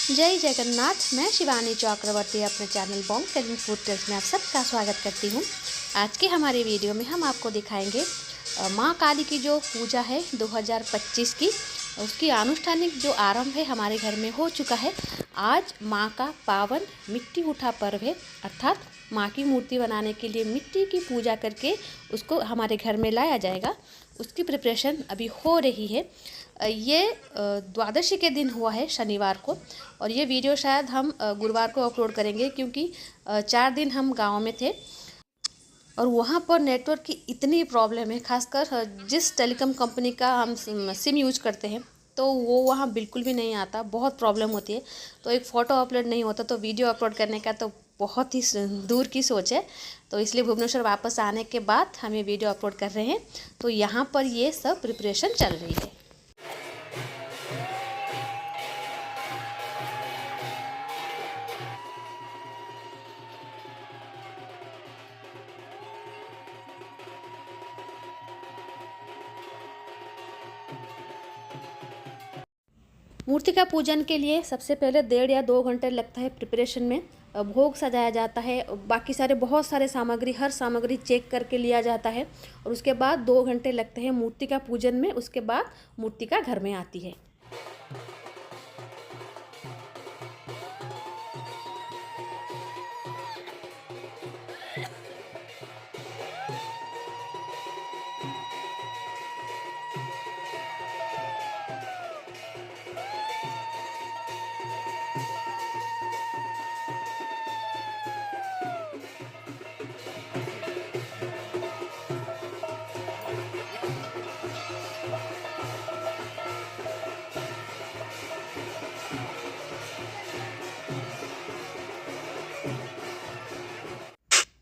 जय जगन्नाथ। मैं शिवानी चक्रवर्ती अपने channel Bong Kalinga food tales में आप सबका स्वागत करती हूँ। आज के हमारे वीडियो में हम आपको दिखाएंगे माँ काली की जो पूजा है 2025 की, उसकी आनुष्ठानिक जो आरंभ है हमारे घर में हो चुका है। आज माँ का पावन मिट्टी उठा पर्व है, अर्थात माँ की मूर्ति बनाने के लिए मिट्टी की पूजा करके उसको हमारे घर में लाया जाएगा। उसकी प्रिपरेशन अभी हो रही है। ये द्वादशी के दिन हुआ है शनिवार को, और ये वीडियो शायद हम गुरुवार को अपलोड करेंगे, क्योंकि 4 दिन हम गांव में थे और वहाँ पर नेटवर्क की इतनी प्रॉब्लम है। खासकर जिस टेलीकॉम कंपनी का हम सिम यूज करते हैं तो वो वहाँ बिल्कुल भी नहीं आता, बहुत प्रॉब्लम होती है। तो एक फ़ोटो अपलोड नहीं होता, तो वीडियो अपलोड करने का तो बहुत ही दूर की सोच है। तो इसलिए भुवनेश्वर वापस आने के बाद हम ये वीडियो अपलोड कर रहे हैं। तो यहाँ पर ये सब प्रिपरेशन चल रही है। मूर्ति का पूजन के लिए सबसे पहले 1.5 या 2 घंटे लगता है प्रिपरेशन में। भोग सजाया जाता है, बाकी सारे बहुत सारे सामग्री, हर सामग्री चेक करके लिया जाता है, और उसके बाद 2 घंटे लगते हैं मूर्ति का पूजन में। उसके बाद मूर्ति का घर में आती है।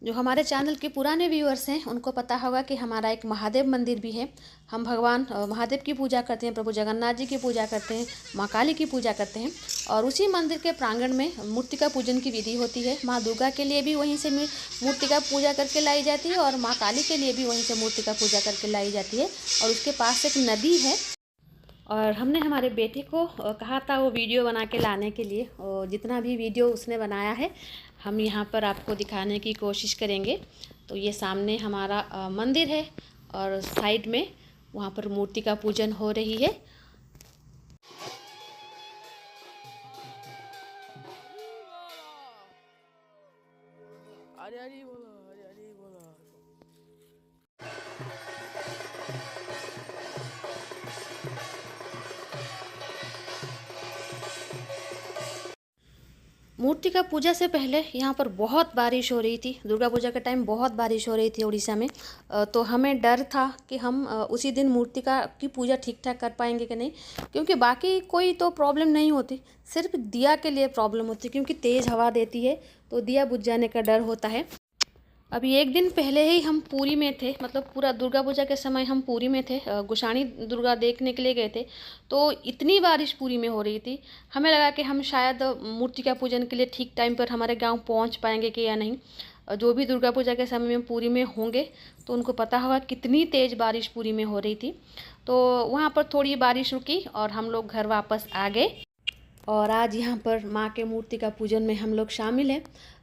जो हमारे चैनल के पुराने व्यूअर्स हैं उनको पता होगा कि हमारा एक महादेव मंदिर भी है। हम भगवान महादेव की पूजा करते हैं, प्रभु जगन्नाथ जी की पूजा करते हैं, माँ काली की पूजा करते हैं, और उसी मंदिर के प्रांगण में मूर्ति का पूजन की विधि होती है। माँ दुर्गा के लिए भी वहीं से मूर्ति का पूजा करके लाई जाती है, और माँ काली के लिए भी वहीं से मूर्ति का पूजा करके लाई जाती है। और उसके पास एक नदी है, और हमने हमारे बेटे को कहा था वो वीडियो बना के लाने के लिए, और जितना भी वीडियो उसने बनाया है हम यहाँ पर आपको दिखाने की कोशिश करेंगे। तो ये सामने हमारा मंदिर है, और साइड में वहाँ पर मूर्ति का पूजन हो रही है। मूर्ति का पूजा से पहले यहाँ पर बहुत बारिश हो रही थी। दुर्गा पूजा के टाइम बहुत बारिश हो रही थी उड़ीसा में। तो हमें डर था कि हम उसी दिन मूर्ति की पूजा ठीक ठाक कर पाएंगे कि नहीं, क्योंकि बाकी कोई तो प्रॉब्लम नहीं होती, सिर्फ दिया के लिए प्रॉब्लम होती है, क्योंकि तेज़ हवा देती है तो दिया बुझ जाने का डर होता है। अभी 1 दिन पहले ही हम पुरी में थे, मतलब पूरा दुर्गा पूजा के समय हम पुरी में थे, गोसाणी दुर्गा देखने के लिए गए थे। तो इतनी बारिश पुरी में हो रही थी, हमें लगा कि हम शायद मूर्ति का पूजन के लिए ठीक टाइम पर हमारे गांव पहुंच पाएंगे कि या नहीं। जो भी दुर्गा पूजा के समय में पुरी में होंगे तो उनको पता होगा कितनी तेज़ बारिश पुरी में हो रही थी। तो वहाँ पर थोड़ी बारिश रुकी और हम लोग घर वापस आ गए। और आज यहाँ पर माँ के मूर्ति का पूजन में हम लोग शामिल हैं,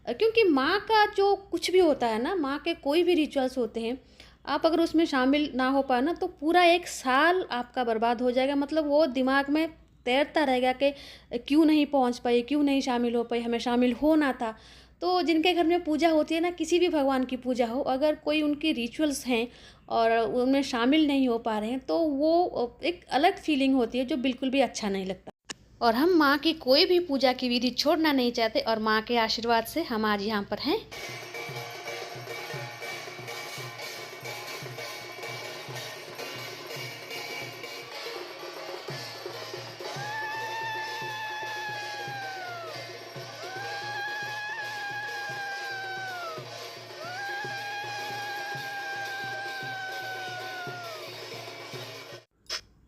क्योंकि माँ का जो कुछ भी होता है ना, माँ के कोई भी रिचुअल्स होते हैं, आप अगर उसमें शामिल ना हो पाए ना तो पूरा 1 साल आपका बर्बाद हो जाएगा। मतलब वो दिमाग में तैरता रहेगा कि क्यों नहीं पहुँच पाई, क्यों नहीं शामिल हो पाई, हमें शामिल होना था। तो जिनके घर में पूजा होती है ना, किसी भी भगवान की पूजा हो, अगर कोई उनकी रिचुअल्स हैं और उनमें शामिल नहीं हो पा रहे हैं तो वो एक अलग फीलिंग होती है जो बिल्कुल भी अच्छा नहीं लगता। और हम माँ की कोई भी पूजा की विधि छोड़ना नहीं चाहते, और माँ के आशीर्वाद से हम आज यहाँ पर हैं।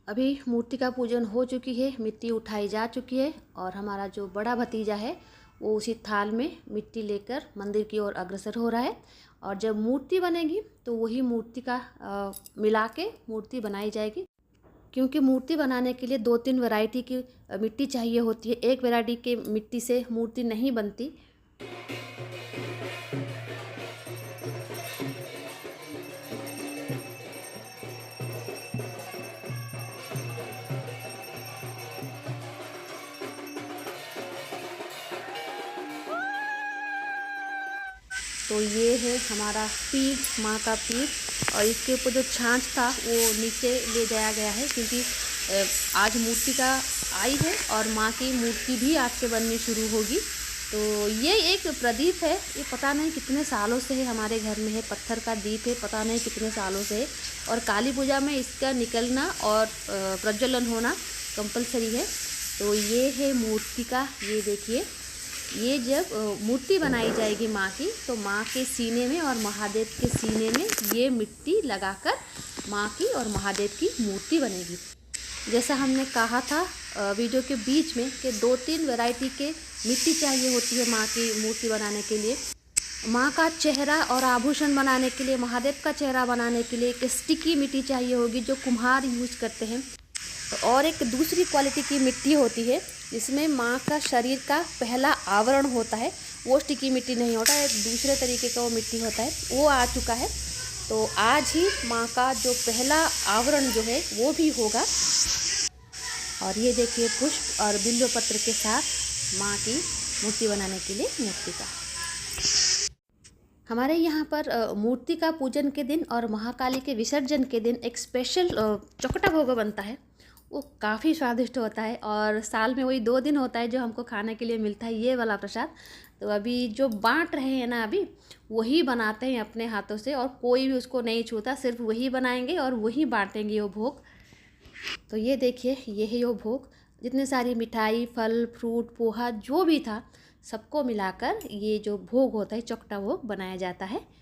अभी मूर्ति का पूजन हो चुकी है, मिट्टी उठाई जा चुकी है, और हमारा जो बड़ा भतीजा है वो उसी थाल में मिट्टी लेकर मंदिर की ओर अग्रसर हो रहा है। और जब मूर्ति बनेगी तो वही मूर्ति का मिला के मूर्ति बनाई जाएगी, क्योंकि मूर्ति बनाने के लिए 2-3 वैरायटी की मिट्टी चाहिए होती है। एक वैरायटी के मिट्टी से मूर्ति नहीं बनती। तो ये है हमारा पीठ, माँ का पीठ, और इसके ऊपर जो छाछ था वो नीचे ले जाया गया है, क्योंकि आज मूर्ति का आई है और माँ की मूर्ति भी आज से बननी शुरू होगी। तो ये एक प्रदीप है, ये पता नहीं कितने सालों से है हमारे घर में है, पत्थर का दीप है, पता नहीं कितने सालों से है, और काली पूजा में इसका निकलना और प्रज्वलन होना कंपलसरी है। तो ये है मूर्ति का, ये देखिए, ये जब मूर्ति बनाई जाएगी माँ की, तो माँ के सीने में और महादेव के सीने में ये मिट्टी लगाकर माँ की और महादेव की मूर्ति बनेगी। जैसा हमने कहा था वीडियो के बीच में कि 2-3 वैरायटी के मिट्टी चाहिए होती है माँ की मूर्ति बनाने के लिए। माँ का चेहरा और आभूषण बनाने के लिए, महादेव का चेहरा बनाने के लिए एक स्टिकी मिट्टी चाहिए होगी जो कुम्हार यूज करते हैं। और एक दूसरी क्वालिटी की मिट्टी होती है जिसमें माँ का शरीर का पहला आवरण होता है, वो स्टिकी मिट्टी नहीं होता, एक दूसरे तरीके का वो मिट्टी होता है, वो आ चुका है। तो आज ही माँ का जो पहला आवरण जो है वो भी होगा। और ये देखिए पुष्प और बिल्व पत्र के साथ माँ की मूर्ति बनाने के लिए मूर्ति का। हमारे यहाँ पर मूर्ति का पूजन के दिन और महाकाली के विसर्जन के दिन एक स्पेशल चौकटा भोग बनता है, वो काफ़ी स्वादिष्ट होता है, और साल में वही 2 दिन होता है जो हमको खाने के लिए मिलता है, ये वाला प्रसाद। तो अभी जो बांट रहे हैं ना, अभी वही बनाते हैं अपने हाथों से, और कोई भी उसको नहीं छूता, सिर्फ वही बनाएंगे और वही बांटेंगे वो भोग। तो ये देखिए, ये है वो भोग, जितने सारी मिठाई, फल, फ्रूट, पोहा जो भी था सबको मिलाकर ये जो भोग होता है, चौकटा भोग बनाया जाता है।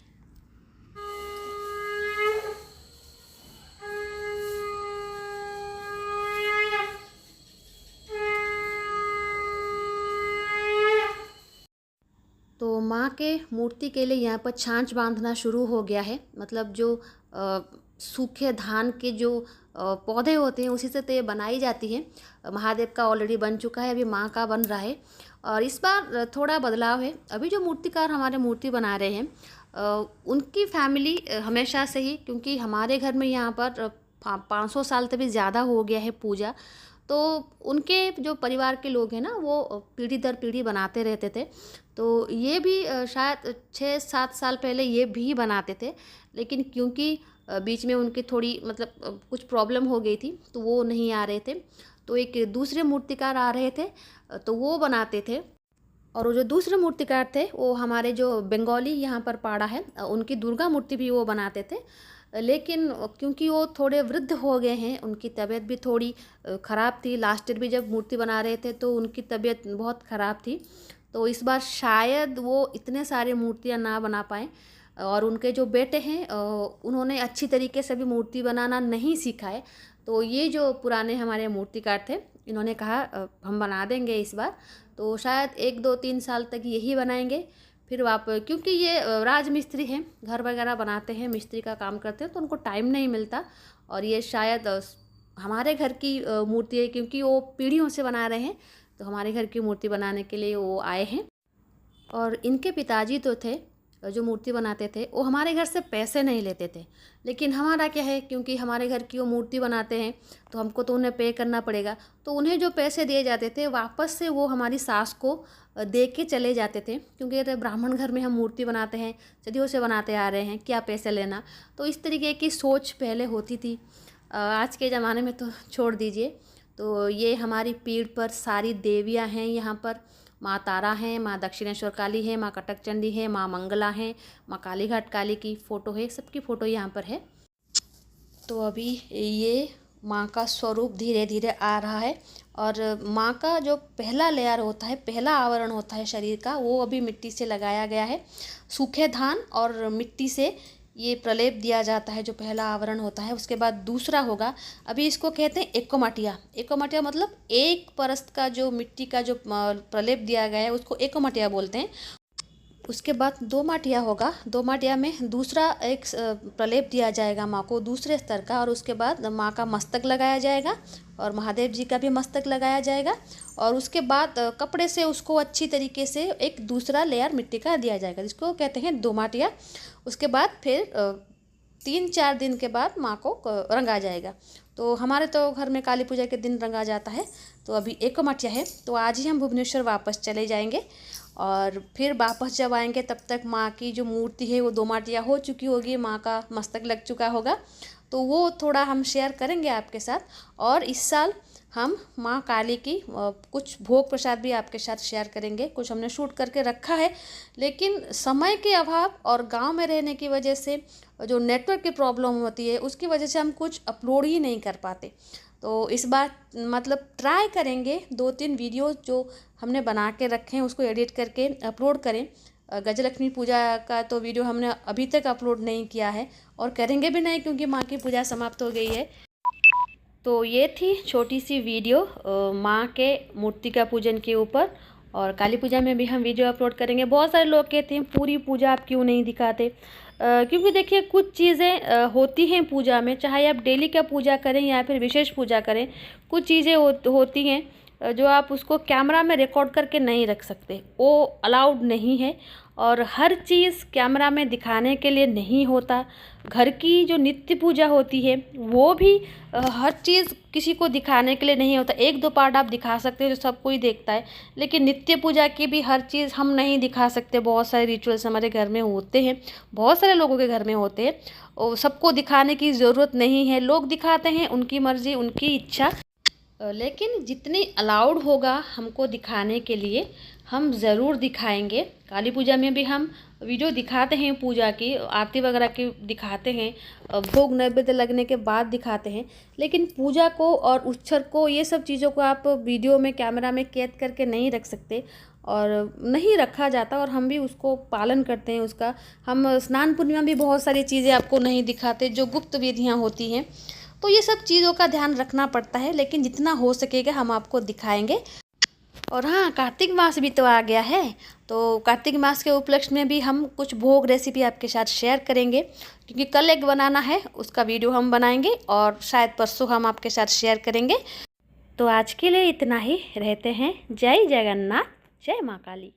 तो माँ के मूर्ति के लिए यहाँ पर छाछ बांधना शुरू हो गया है, मतलब जो सूखे धान के जो पौधे होते हैं उसी से तो ये बनाई जाती है। महादेव का ऑलरेडी बन चुका है, अभी माँ का बन रहा है, और इस बार थोड़ा बदलाव है। अभी जो मूर्तिकार हमारे मूर्ति बना रहे हैं उनकी फैमिली हमेशा से ही, क्योंकि हमारे घर में यहाँ पर 500 साल से भी ज़्यादा हो गया है पूजा, तो उनके जो परिवार के लोग हैं ना वो पीढ़ी दर पीढ़ी बनाते रहते थे। तो ये भी शायद 6-7 साल पहले ये भी बनाते थे, लेकिन क्योंकि बीच में उनकी थोड़ी मतलब कुछ प्रॉब्लम हो गई थी तो वो नहीं आ रहे थे, तो एक दूसरे मूर्तिकार आ रहे थे तो वो बनाते थे। और वो जो दूसरे मूर्तिकार थे वो हमारे जो बंगाली यहाँ पर पाड़ा है, उनकी दुर्गा मूर्ति भी वो बनाते थे, लेकिन क्योंकि वो थोड़े वृद्ध हो गए हैं, उनकी तबीयत भी थोड़ी ख़राब थी। लास्ट ईयर भी जब मूर्ति बना रहे थे तो उनकी तबीयत बहुत ख़राब थी, तो इस बार शायद वो इतने सारे मूर्तियाँ ना बना पाएँ। और उनके जो बेटे हैं उन्होंने अच्छी तरीके से भी मूर्ति बनाना नहीं सीखा है, तो ये जो पुराने हमारे मूर्तिकार थे इन्होंने कहा हम बना देंगे इस बार, तो शायद 1-2-3 साल तक यही बनाएंगे। फिर क्योंकि ये राजमिस्त्री हैं, घर वगैरह बनाते हैं, मिस्त्री का काम करते हैं, तो उनको टाइम नहीं मिलता, और ये शायद हमारे घर की मूर्ति है, क्योंकि वो पीढ़ियों से बना रहे हैं, तो हमारे घर की मूर्ति बनाने के लिए वो आए हैं। और इनके पिताजी तो थे जो मूर्ति बनाते थे, वो हमारे घर से पैसे नहीं लेते थे, लेकिन हमारा क्या है, क्योंकि हमारे घर की वो मूर्ति बनाते हैं तो हमको तो उन्हें पे करना पड़ेगा, तो उन्हें जो पैसे दिए जाते थे वापस से वो हमारी सास को दे के चले जाते थे, क्योंकि ब्राह्मण घर में हम मूर्ति बनाते हैं, सदियों से बनाते आ रहे हैं, क्या पैसे लेना। तो इस तरीके की सोच पहले होती थी, आज के ज़माने में तो छोड़ दीजिए। तो ये हमारी पीढ़ पर सारी देवियाँ हैं, यहाँ पर माँ तारा हैं, माँ दक्षिणेश्वर काली है, माँ कटक चंडी है, माँ मंगला है, माँ कालीघाट काली की फ़ोटो है, सबकी फ़ोटो यहाँ पर है। तो अभी ये माँ का स्वरूप धीरे धीरे आ रहा है, और माँ का जो पहला लेयर होता है, पहला आवरण होता है शरीर का, वो अभी मिट्टी से लगाया गया है। सूखे धान और मिट्टी से ये प्रलेप दिया जाता है, जो पहला आवरण होता है। उसके बाद दूसरा होगा, अभी इसको कहते हैं एकोमाटिया। एकोमाटिया मतलब एक परस्त का जो मिट्टी का जो प्रलेप दिया गया है उसको एकोमाटिया बोलते हैं। उसके बाद दो माटिया होगा, दो माटिया में दूसरा एक प्रलेप दिया जाएगा माँ को दूसरे स्तर का, और उसके बाद माँ का मस्तक लगाया जाएगा और महादेव जी का भी मस्तक लगाया जाएगा। और उसके बाद कपड़े से उसको अच्छी तरीके से एक दूसरा लेयर मिट्टी का दिया जाएगा, जिसको कहते हैं दो माटिया। उसके बाद फिर 3-4 दिन के बाद माँ को रंगा जाएगा। तो हमारे तो घर में काली पूजा के दिन रंगा जाता है। तो अभी एक माटिया है, तो आज ही हम भुवनेश्वर वापस चले जाएंगे और फिर वापस जब आएंगे तब तक माँ की जो मूर्ति है वो दो माटिया हो चुकी होगी, माँ का मस्तक लग चुका होगा। तो वो थोड़ा हम शेयर करेंगे आपके साथ। और इस साल हम माँ काली की कुछ भोग प्रसाद भी आपके साथ शेयर करेंगे। कुछ हमने शूट करके रखा है, लेकिन समय के अभाव और गांव में रहने की वजह से जो नेटवर्क की प्रॉब्लम होती है उसकी वजह से हम कुछ अपलोड ही नहीं कर पाते। तो इस बार मतलब ट्राई करेंगे 2-3 वीडियो जो हमने बना के रखे हैं उसको एडिट करके अपलोड करें। गजलक्ष्मी पूजा का तो वीडियो हमने अभी तक अपलोड नहीं किया है और करेंगे भी नहीं, क्योंकि माँ की पूजा समाप्त हो गई है। तो ये थी छोटी सी वीडियो माँ के मूर्ति का पूजन के ऊपर। और काली पूजा में भी हम वीडियो अपलोड करेंगे। बहुत सारे लोग कहते हैं पूरी पूजा आप क्यों नहीं दिखाते, क्योंकि देखिए कुछ चीज़ें होती हैं पूजा में, चाहे आप डेली का पूजा करें या फिर विशेष पूजा करें, कुछ चीज़ें होती हैं जो आप उसको कैमरा में रिकॉर्ड करके नहीं रख सकते, वो अलाउड नहीं है। और हर चीज़ कैमरा में दिखाने के लिए नहीं होता। घर की जो नित्य पूजा होती है वो भी हर चीज़ किसी को दिखाने के लिए नहीं होता। 1-2 पार्ट आप दिखा सकते हो जो सब कोई देखता है, लेकिन नित्य पूजा की भी हर चीज़ हम नहीं दिखा सकते। बहुत सारे रिचुअल्स हमारे घर में होते हैं, बहुत सारे लोगों के घर में होते हैं, और सबको दिखाने की ज़रूरत नहीं है। लोग दिखाते हैं, उनकी मर्ज़ी, उनकी इच्छा। लेकिन जितनी अलाउड होगा हमको दिखाने के लिए हम ज़रूर दिखाएंगे। काली पूजा में भी हम वीडियो दिखाते हैं, पूजा की आरती वगैरह की दिखाते हैं, भोग नैवेद्य लगने के बाद दिखाते हैं। लेकिन पूजा को और उत्सव को, ये सब चीज़ों को आप वीडियो में कैमरा में कैद करके नहीं रख सकते, और नहीं रखा जाता। और हम भी उसको पालन करते हैं उसका। हम स्नान पूर्णिमा भी बहुत सारी चीज़ें आपको नहीं दिखाते जो गुप्त विधियाँ होती हैं। तो ये सब चीज़ों का ध्यान रखना पड़ता है, लेकिन जितना हो सकेगा हम आपको दिखाएंगे। और हाँ, कार्तिक मास भी तो आ गया है, तो कार्तिक मास के उपलक्ष्य में भी हम कुछ भोग रेसिपी आपके साथ शेयर करेंगे, क्योंकि कल एक बनाना है, उसका वीडियो हम बनाएंगे और शायद परसों हम आपके साथ शेयर करेंगे। तो आज के लिए इतना ही, रहते हैं। जय जगन्नाथ, जय माँ काली।